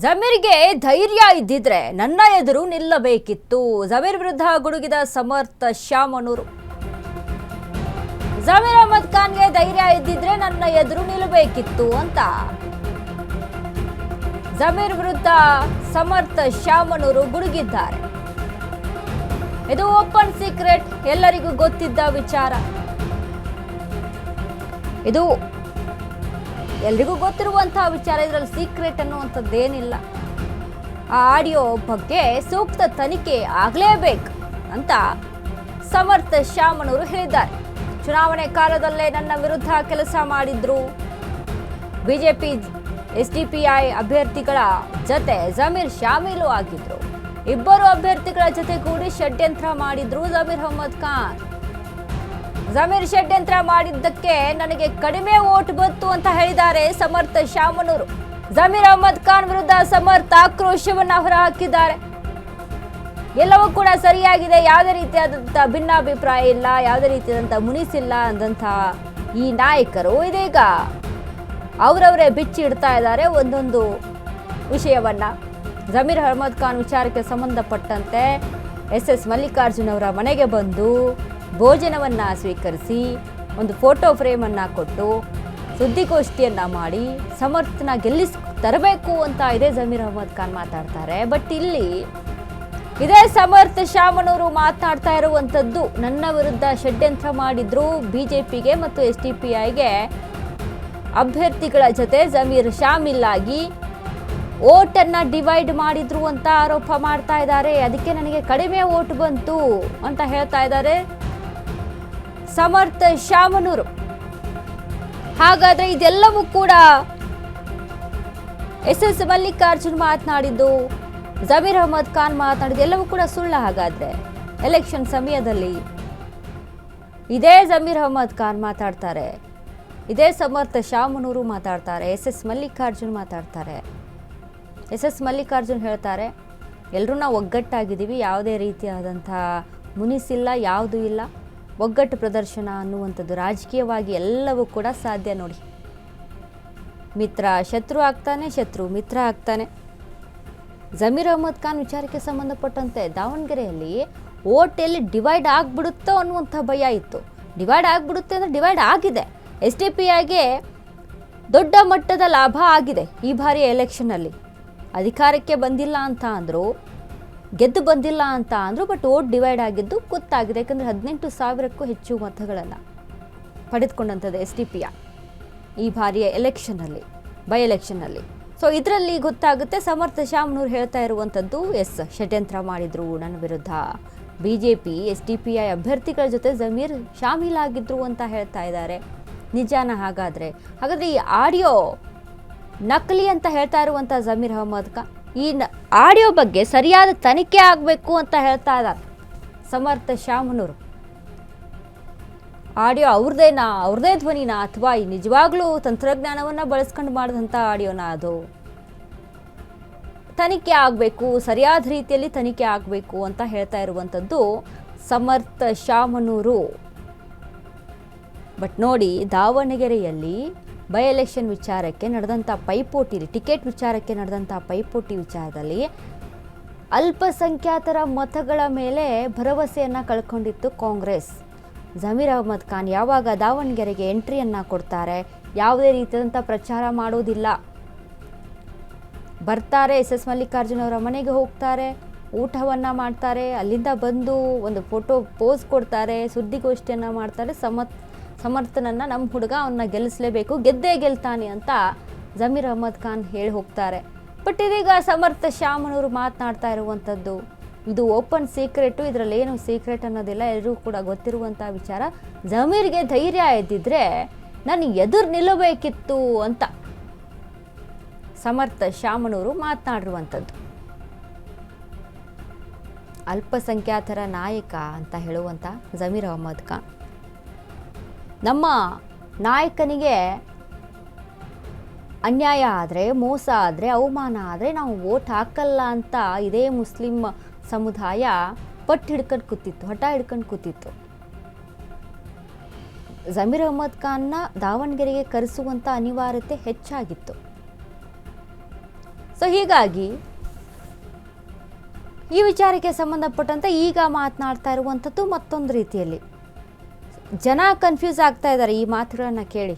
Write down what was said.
ಜಮೀರ್ಗೆ ಧೈರ್ಯ ಇದ್ದಿದ್ರೆ ನನ್ನ ಎದುರು ನಿಲ್ಲಬೇಕಿತ್ತು. ಜಮೀರ್ ವಿರುದ್ಧ ಗುಡುಗಿದ ಸಮರ್ಥ ಶಾಮನೂರು. ಜಮೀರ್ ಅಹಮದ್ ಖಾನ್ಗೆ ಧೈರ್ಯ ಇದ್ದಿದ್ರೆ ನನ್ನ ಎದುರು ನಿಲ್ಲಬೇಕಿತ್ತು ಅಂತ ಜಮೀರ್ ವಿರುದ್ಧ ಸಮರ್ಥ ಶಾಮನೂರು ಗುಡುಗಿದ್ದಾರೆ. ಇದು ಓಪನ್ ಸೀಕ್ರೆಟ್, ಎಲ್ಲರಿಗೂ ಗೊತ್ತಿದ್ದ ವಿಚಾರ. ಇದು ಎಲ್ರಿಗೂ ಗೊತ್ತಿರುವಂತಹ ವಿಚಾರ. ಇದರಲ್ಲಿ ಸೀಕ್ರೆಟ್ ಅನ್ನುವಂಥದ್ದೇನಿಲ್ಲ. ಆ ಆಡಿಯೋ ಬಗ್ಗೆ ಸೂಕ್ತ ತನಿಖೆ ಆಗಲೇಬೇಕು ಅಂತ ಸಮರ್ಥ ಶಾಮನೂರು ಹೇಳಿದ್ದಾರೆ. ಚುನಾವಣೆ ಕಾಲದಲ್ಲೇ ನನ್ನ ವಿರುದ್ಧ ಕೆಲಸ ಮಾಡಿದ್ರು. ಬಿಜೆಪಿ ಎಸ್ಡಿಪಿಐ ಅಭ್ಯರ್ಥಿಗಳ ಜತೆ ಜಮೀರ್ ಶಾಮೀಲು ಆಗಿದ್ರು. ಇಬ್ಬರು ಅಭ್ಯರ್ಥಿಗಳ ಜತೆ ಕೂಡಿ ಷಡ್ಯಂತ್ರ ಮಾಡಿದ್ರು ಜಮೀರ್ ಅಹಮದ್ ಖಾನ್. ಜಮೀರ್ ಷಡ್ಯಂತ್ರ ಮಾಡಿದ್ದಕ್ಕೆ ನನಗೆ ಕಡಿಮೆ ವೋಟ್ ಬಂತು ಅಂತ ಹೇಳಿದ್ದಾರೆ ಸಮರ್ಥ ಶಾಮನೂರು. ಜಮೀರ್ ಅಹಮದ್ ಖಾನ್ ವಿರುದ್ಧ ಸಮರ್ಥ ಆಕ್ರೋಶವನ್ನ ಹೊರಹಾಕಿದ್ದಾರೆ. ಎಲ್ಲವೂ ಕೂಡ ಸರಿಯಾಗಿದೆ, ಯಾವುದೇ ರೀತಿಯಾದಂತಹ ಭಿನ್ನಾಭಿಪ್ರಾಯ ಇಲ್ಲ, ಯಾವುದೇ ರೀತಿಯಾದಂತಹ ಮುನಿಸಿಲ್ಲ ಅಂದಂತ ಈ ನಾಯಕರು ಇದೀಗ ಅವರವರೇ ಬಿಚ್ಚಿ ಇಡ್ತಾ ಇದ್ದಾರೆ ಒಂದೊಂದು ವಿಷಯವನ್ನ. ಜಮೀರ್ ಅಹಮದ್ ಖಾನ್ ವಿಚಾರಕ್ಕೆ ಸಂಬಂಧಪಟ್ಟಂತೆ ಎಸ್ ಮಲ್ಲಿಕಾರ್ಜುನ್ ಅವರ ಮನೆಗೆ ಬಂದು ಭೋಜನವನ್ನ ಸ್ವೀಕರಿಸಿ ಒಂದು ಫೋಟೋ ಫ್ರೇಮ್ ಅನ್ನ ಕೊಟ್ಟು ಸುದ್ದಿಗೋಷ್ಠಿಯನ್ನ ಮಾಡಿ ಸಮರ್ಥನ ತರಬೇಕು ಅಂತ ಇದೇ ಜಮೀರ್ ಅಹಮದ್ ಖಾನ್ ಮಾತಾಡ್ತಾರೆ. ಬಟ್ ಇಲ್ಲಿ ಇದೇ ಸಮರ್ಥ ಶಾಮನೂರು ಮಾತನಾಡ್ತಾ ಇರುವಂತದ್ದು, ನನ್ನ ವಿರುದ್ಧ ಷಡ್ಯಂತ್ರ ಮಾಡಿದ್ರು ಬಿಜೆಪಿಗೆ ಮತ್ತು ಎಸ್ಡಿಪಿಐಗೆ ಅಭ್ಯರ್ಥಿಗಳ ಜೊತೆ ಜಮೀರ್ ಶಾಮೀಲಾಗಿ ಓಟನ್ನ ಡಿವೈಡ್ ಮಾಡಿದ್ರು ಅಂತ ಆರೋಪ ಮಾಡ್ತಾ ಇದ್ದಾರೆ. ಅದಕ್ಕೆ ನನಗೆ ಕಡಿಮೆ ಓಟ್ ಬಂತು ಅಂತ ಹೇಳ್ತಾ ಇದ್ದಾರೆ ಸಮರ್ಥ ಶಾಮನೂರು. ಹಾಗಾದ್ರೆ ಇದೆಲ್ಲವೂ ಕೂಡ ಎಸ್ ಮಲ್ಲಿಕಾರ್ಜುನ್ ಮಾತನಾಡಿದ್ದು, ಜಮೀರ್ ಅಹಮದ್ ಖಾನ್ ಮಾತನಾಡಿದ್ದು ಎಲ್ಲವೂ ಕೂಡ ಸುಳ್ಳ? ಹಾಗಾದ್ರೆ ಎಲೆಕ್ಷನ್ ಸಮಯದಲ್ಲಿ ಇದೇ ಜಮೀರ್ ಅಹಮದ್ ಖಾನ್ ಮಾತಾಡ್ತಾರೆ, ಇದೇ ಸಮರ್ಥ ಶಾಮನೂರು ಮಾತಾಡ್ತಾರೆ, ಎಸ್ ಮಲ್ಲಿಕಾರ್ಜುನ್ ಮಾತಾಡ್ತಾರೆ. ಎಸ್ ಮಲ್ಲಿಕಾರ್ಜುನ್ ಹೇಳ್ತಾರೆ, ಎಲ್ಲರೂ ನಾವು ಒಗ್ಗಟ್ಟಾಗಿದ್ದೀವಿ, ಯಾವುದೇ ರೀತಿಯಾದಂಥ ಮುನಿಸಿಲ್ಲ, ಯಾವುದೂ ಇಲ್ಲ, ಒಗ್ಗಟ್ಟು ಪ್ರದರ್ಶನ ಅನ್ನುವಂಥದ್ದು ರಾಜಕೀಯವಾಗಿ ಎಲ್ಲವೂ ಕೂಡ ಸಾಧ್ಯ. ನೋಡಿ, ಮಿತ್ರ ಶತ್ರು ಆಗ್ತಾನೆ, ಶತ್ರು ಮಿತ್ರ ಆಗ್ತಾನೆ. ಜಮೀರ್ ಅಹಮದ್ ಖಾನ್ ವಿಚಾರಕ್ಕೆ ಸಂಬಂಧಪಟ್ಟಂತೆ ದಾವಣಗೆರೆಯಲ್ಲಿ ಓಟ್ ಎಲ್ಲಿ ಡಿವೈಡ್ ಆಗಿಬಿಡುತ್ತೋ ಅನ್ನುವಂಥ ಭಯ ಇತ್ತು. ಡಿವೈಡ್ ಆಗಿಬಿಡುತ್ತೆ ಅಂದರೆ ಡಿವೈಡ್ ಆಗಿದೆ. ಎಸ್ಡಿಪಿಐಗೆ ದೊಡ್ಡ ಮಟ್ಟದ ಲಾಭ ಆಗಿದೆ ಈ ಬಾರಿ ಎಲೆಕ್ಷನ್ನಲ್ಲಿ. ಅಧಿಕಾರಕ್ಕೆ ಬಂದಿಲ್ಲ ಅಂತ ಅಂದರು, ಗೆದ್ದು ಬಂದಿಲ್ಲ ಅಂತ ಅಂದರು, ಬಟ್ ಓಟ್ ಡಿವೈಡ್ ಆಗಿದ್ದು ಗೊತ್ತಾಗಿದೆ. ಯಾಕಂದರೆ 18,000ಕ್ಕೂ ಹೆಚ್ಚು ಮತಗಳನ್ನು ಪಡೆದುಕೊಂಡಂಥದ್ದು ಎಸ್ಡಿಪಿಐ ಈ ಬಾರಿಯ ಎಲೆಕ್ಷನ್ನಲ್ಲಿ, ಬೈ ಎಲೆಕ್ಷನ್ನಲ್ಲಿ. ಸೊ ಇದರಲ್ಲಿ ಗೊತ್ತಾಗುತ್ತೆ. ಸಮರ್ಥ ಶಾಮನೂರು ಹೇಳ್ತಾ ಇರುವಂಥದ್ದು, ಷಡ್ಯಂತ್ರ ಮಾಡಿದ್ರು ನನ್ನ ವಿರುದ್ಧ, ಬಿಜೆಪಿ ಎಸ್ಡಿಪಿಐ ಅಭ್ಯರ್ಥಿಗಳ ಜೊತೆ ಜಮೀರ್ ಶಾಮೀಲಾಗಿದ್ರು ಅಂತ ಹೇಳ್ತಾ ಇದ್ದಾರೆ. ನಿಜಾನ? ಹಾಗಾದರೆ ಈ ಆಡಿಯೋ ನಕಲಿ ಅಂತ ಹೇಳ್ತಾ ಇರುವಂಥ ಜಮೀರ್ ಅಹಮದ್ ಖಾನ್, ಈ ಆಡಿಯೋ ಬಗ್ಗೆ ಸರಿಯಾದ ತನಿಖೆ ಆಗಬೇಕು ಅಂತ ಹೇಳ್ತಾ ಇದ್ದಾರೆ ಸಮರ್ಥ ಶಾಮನೂರು. ಆಡಿಯೋ ಅವ್ರದೇ ಧ್ವನಿನಾ ಅಥವಾ ನಿಜವಾಗ್ಲೂ ತಂತ್ರಜ್ಞಾನವನ್ನು ಬಳಸ್ಕೊಂಡು ಮಾಡಿದಂಥ ಆಡಿಯೋನಾ? ಅದು ತನಿಖೆ ಆಗಬೇಕು, ಸರಿಯಾದ ರೀತಿಯಲ್ಲಿ ತನಿಖೆ ಆಗಬೇಕು ಅಂತ ಹೇಳ್ತಾ ಇರುವಂಥದ್ದು ಸಮರ್ಥ ಶಾಮನೂರು. ಬಟ್ ನೋಡಿ, ದಾವಣಗೆರೆಯಲ್ಲಿ ಬೈ ಎಲೆಕ್ಷನ್ ವಿಚಾರಕ್ಕೆ ನಡೆದಂಥ ಪೈಪೋಟಿ, ಟಿಕೆಟ್ ವಿಚಾರಕ್ಕೆ ನಡೆದಂಥ ಪೈಪೋಟಿ ವಿಚಾರದಲ್ಲಿ ಅಲ್ಪಸಂಖ್ಯಾತರ ಮತಗಳ ಮೇಲೆ ಭರವಸೆಯನ್ನು ಕಳ್ಕೊಂಡಿತ್ತು ಕಾಂಗ್ರೆಸ್. ಜಮೀರ್ ಅಹಮದ್ ಖಾನ್ ಯಾವಾಗ ದಾವಣಗೆರೆಗೆ ಎಂಟ್ರಿಯನ್ನು ಕೊಡ್ತಾರೆ, ಯಾವುದೇ ರೀತಿಯಾದಂಥ ಪ್ರಚಾರ ಮಾಡೋದಿಲ್ಲ. ಬರ್ತಾರೆ, ಎಸ್ ಮಲ್ಲಿಕಾರ್ಜುನ್ ಅವರ ಮನೆಗೆ ಹೋಗ್ತಾರೆ, ಊಟವನ್ನು ಮಾಡ್ತಾರೆ, ಅಲ್ಲಿಂದ ಬಂದು ಒಂದು ಫೋಟೋ ಪೋಸ್ ಕೊಡ್ತಾರೆ, ಸುದ್ದಿಗೋಷ್ಠಿಯನ್ನು ಮಾಡ್ತಾರೆ. ಸಮರ್ಥನನ್ನು ನಮ್ಮ ಹುಡುಗ ಅವನ್ನ ಗೆಲ್ಲಿಸಲೇಬೇಕು, ಗೆದ್ದೇ ಗೆಲ್ತಾನೆ ಅಂತ ಜಮೀರ್ ಅಹಮದ್ ಖಾನ್ ಹೇಳಿ ಹೋಗ್ತಾರೆ. ಬಟ್ ಇದೀಗ ಸಮರ್ಥ ಶಾಮನೂರು ಮಾತನಾಡ್ತಾ ಇರುವಂಥದ್ದು, ಇದು ಓಪನ್ ಸೀಕ್ರೆಟು, ಇದರಲ್ಲಿ ಏನು ಸೀಕ್ರೆಟ್ ಅನ್ನೋದಿಲ್ಲ, ಎಲ್ಲರೂ ಕೂಡ ಗೊತ್ತಿರುವಂಥ ವಿಚಾರ. ಜಮೀರ್ಗೆ ಧೈರ್ಯ ಇದ್ದಿದ್ರೆ ನಾನು ಎದುರು ನಿಲ್ಲಬೇಕಿತ್ತು ಅಂತ ಸಮರ್ಥ ಶಾಮನೂರು ಮಾತನಾಡಿರುವಂಥದ್ದು. ಅಲ್ಪಸಂಖ್ಯಾತರ ನಾಯಕ ಅಂತ ಹೇಳುವಂಥ ಜಮೀರ್ ಅಹಮದ್ ಖಾನ್, ನಮ್ಮ ನಾಯಕನಿಗೆ ಅನ್ಯಾಯ ಆದರೆ, ಮೋಸ ಆದರೆ, ಅವಮಾನ ಆದರೆ ನಾವು ವೋಟ್ ಹಾಕಲ್ಲ ಅಂತ ಇದೇ ಮುಸ್ಲಿಂ ಸಮುದಾಯ ಪಟ್ಟು ಹಿಡ್ಕೊಂಡು ಕೂತಿತ್ತು, ಹಠ ಹಿಡ್ಕೊಂಡು ಕೂತಿತ್ತು. ಜಮೀರ್ ಅಹಮದ್ ಖಾನ್ನ ದಾವಣಗೆರೆಗೆ ಕರೆಸುವಂಥ ಅನಿವಾರ್ಯತೆ ಹೆಚ್ಚಾಗಿತ್ತು. ಸೊ ಹೀಗಾಗಿ ಈ ವಿಚಾರಕ್ಕೆ ಸಂಬಂಧಪಟ್ಟಂತೆ ಈಗ ಮಾತನಾಡ್ತಾ ಇರುವಂಥದ್ದು ಮತ್ತೊಂದು ರೀತಿಯಲ್ಲಿ ಜನ ಕನ್ಫ್ಯೂಸ್ ಆಗ್ತಾ ಇದ್ದಾರೆ ಈ ಮಾತುಗಳನ್ನು ಕೇಳಿ.